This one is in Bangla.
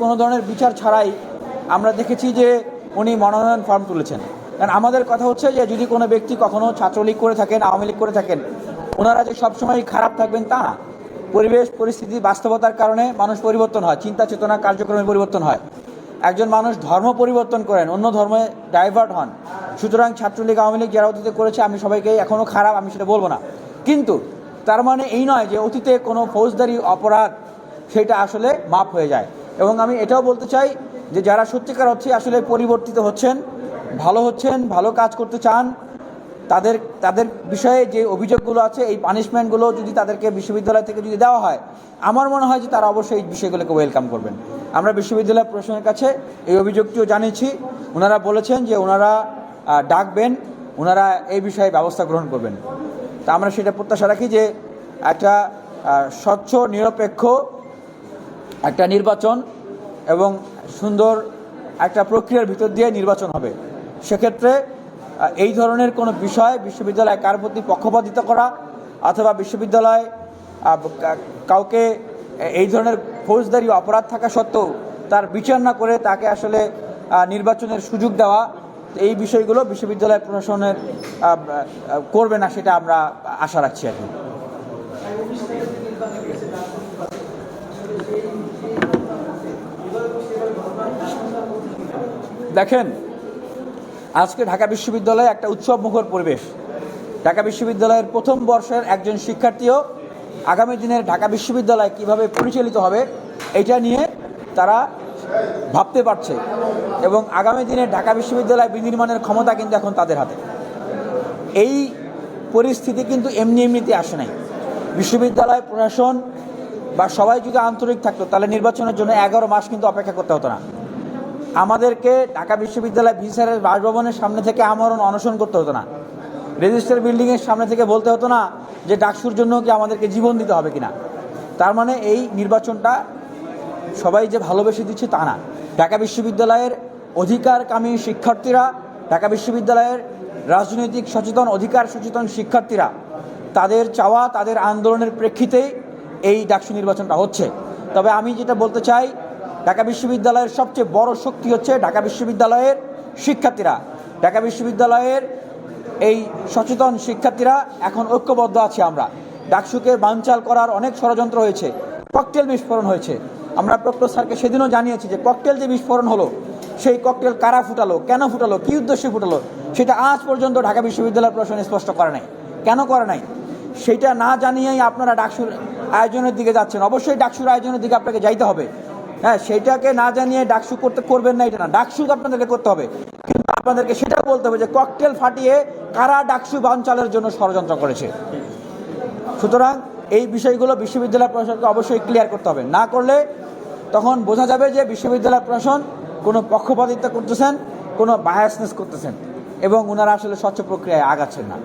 কোনো ধরনের বিচার ছাড়াই আমরা দেখেছি যে উনি মনোনয়ন ফর্ম তুলেছেন। কারণ আমাদের কথা হচ্ছে যে যদি কোনো ব্যক্তি কখনো ছাত্রলীগ করে থাকেন, আওয়ামী লীগ করে থাকেন, ওনারা যে সবসময় খারাপ থাকবেন তা না। পরিবেশ পরিস্থিতি বাস্তবতার কারণে মানুষ পরিবর্তন হয়, চিন্তা চেতনা কার্যক্রমের পরিবর্তন হয়। একজন মানুষ ধর্ম পরিবর্তন করেন, অন্য ধর্মে ডাইভার্ট হন। সুতরাং ছাত্রলীগ আওয়ামী লীগ যারা অতীতে করেছে আমি সবাইকে এখনও খারাপ আমি সেটা বলবো না, কিন্তু তার মানে এই নয় যে অতীতে কোনো ফৌজদারি অপরাধ সেটা আসলে মাপ হয়ে যায়। এবং আমি এটাও বলতে চাই যে যারা সত্যিকার হচ্ছে আসলে পরিবর্তিত হচ্ছেন, ভালো কাজ করতে চান, তাদের বিষয়ে যে অভিযোগগুলো আছে এই পানিশমেন্টগুলো যদি তাদেরকে বিশ্ববিদ্যালয় থেকে যদি দেওয়া হয়, আমার মনে হয় যে তারা অবশ্যই এই বিষয়গুলোকে ওয়েলকাম করবেন। আমরা বিশ্ববিদ্যালয় প্রশাসনের কাছে এই অভিযোগটিও জানিয়েছি। ওনারা বলেছেন যে ওনারা ডাকবেন, ওনারা এই বিষয়ে ব্যবস্থা গ্রহণ করবেন। তা আমরা সেটা প্রত্যাশা রাখি যে একটা স্বচ্ছ নিরপেক্ষ একটা নির্বাচন এবং সুন্দর একটা প্রক্রিয়ার ভিতর দিয়ে নির্বাচন হবে। সেক্ষেত্রে এই ধরনের কোনো বিষয় বিশ্ববিদ্যালয় কার প্রতি পক্ষপাতিত্ব করা অথবা বিশ্ববিদ্যালয় কাউকে এই ধরনের ফৌজদারি অপরাধ থাকা সত্ত্বেও তার বিচার না করে তাকে আসলে নির্বাচনের সুযোগ দেওয়া, এই বিষয়গুলো বিশ্ববিদ্যালয় প্রশাসনের করবে না, সেটা আমরা আশা রাখছি আর কি। দেখেন, আজকে ঢাকা বিশ্ববিদ্যালয়ে একটা উৎসবমুখর পরিবেশ। ঢাকা বিশ্ববিদ্যালয়ের প্রথম বর্ষের একজন শিক্ষার্থীও আগামী দিনের ঢাকা বিশ্ববিদ্যালয় কিভাবে পরিচালিত হবে এটা নিয়ে তারা ভাবতে পারছে, এবং আগামী দিনে ঢাকা বিশ্ববিদ্যালয় বিনির্মাণের ক্ষমতা কিন্তু এখন তাদের হাতে। এই পরিস্থিতি কিন্তু এমনিতে আসে নাই। বিশ্ববিদ্যালয় প্রশাসন বা সবাই যদি আন্তরিক থাকতো তাহলে নির্বাচনের জন্য 11 মাস কিন্তু অপেক্ষা করতে হতো না। আমাদেরকে ঢাকা বিশ্ববিদ্যালয় ভিসিআরের বাসভবনের সামনে থেকে আমরণ অনশন করতে হতো না। রেজিস্ট্রার বিল্ডিংয়ের সামনে থেকে বলতে হতো না যে ডাকসুর জন্য কি আমাদেরকে জীবন দিতে হবে কিনা। তার মানে এই নির্বাচনটা সবাই যে ভালোবেসে দিচ্ছে তা না। ঢাকা বিশ্ববিদ্যালয়ের অধিকারকামী শিক্ষার্থীরা, ঢাকা বিশ্ববিদ্যালয়ের রাজনৈতিক সচেতন অধিকার সচেতন শিক্ষার্থীরা, তাদের চাওয়া তাদের আন্দোলনের প্রেক্ষিতেই এই ডাকসু নির্বাচনটা হচ্ছে। তবে আমি যেটা বলতে চাই, ঢাকা বিশ্ববিদ্যালয়ের সবচেয়ে বড় শক্তি হচ্ছে ঢাকা বিশ্ববিদ্যালয়ের শিক্ষার্থীরা। ঢাকা বিশ্ববিদ্যালয়ের এই সচেতন শিক্ষার্থীরা এখন ঐক্যবদ্ধ আছে। আমরা ডাকসুকে বানচাল করার অনেক ষড়যন্ত্র হয়েছে, ককটেল বিস্ফোরণ হয়েছে। আমরা প্রক্টর স্যারকে সেদিনও জানিয়েছি যে ককটেল যে বিস্ফোরণ হলো সেই ককটেল কারা ফুটালো, কেন ফুটালো, কী উদ্দেশ্যে ফুটালো সেটা আজ পর্যন্ত ঢাকা বিশ্ববিদ্যালয় প্রশাসন স্পষ্ট করে নাই। কেন করে নাই সেটা না জানিয়েই আপনারা ডাকসুর আয়োজনের দিকে যাচ্ছেন। অবশ্যই ডাকসুর আয়োজনের দিকে আপনাকে যাইতে হবে, হ্যাঁ, সেইটাকে না জানিয়ে ডাকসু করবেন না, এটা না, ডাকসু আপনাদেরকে করতে হবে। কিন্তু আপনাদেরকে সেটা বলতে হবে যে ককটেল ফাটিয়ে কারা ডাকসু বানচালের জন্য ষড়যন্ত্র করেছে। সুতরাং এই বিষয়গুলো বিশ্ববিদ্যালয় প্রশাসনকে অবশ্যই ক্লিয়ার করতে হবে। না করলে তখন বোঝা যাবে যে বিশ্ববিদ্যালয় প্রশাসন কোনো পক্ষপাতিত্ব করতেছেন, কোনো বায়াসনেস করতেছেন এবং ওনারা আসলে স্বচ্ছ প্রক্রিয়ায় আগাচ্ছেন না।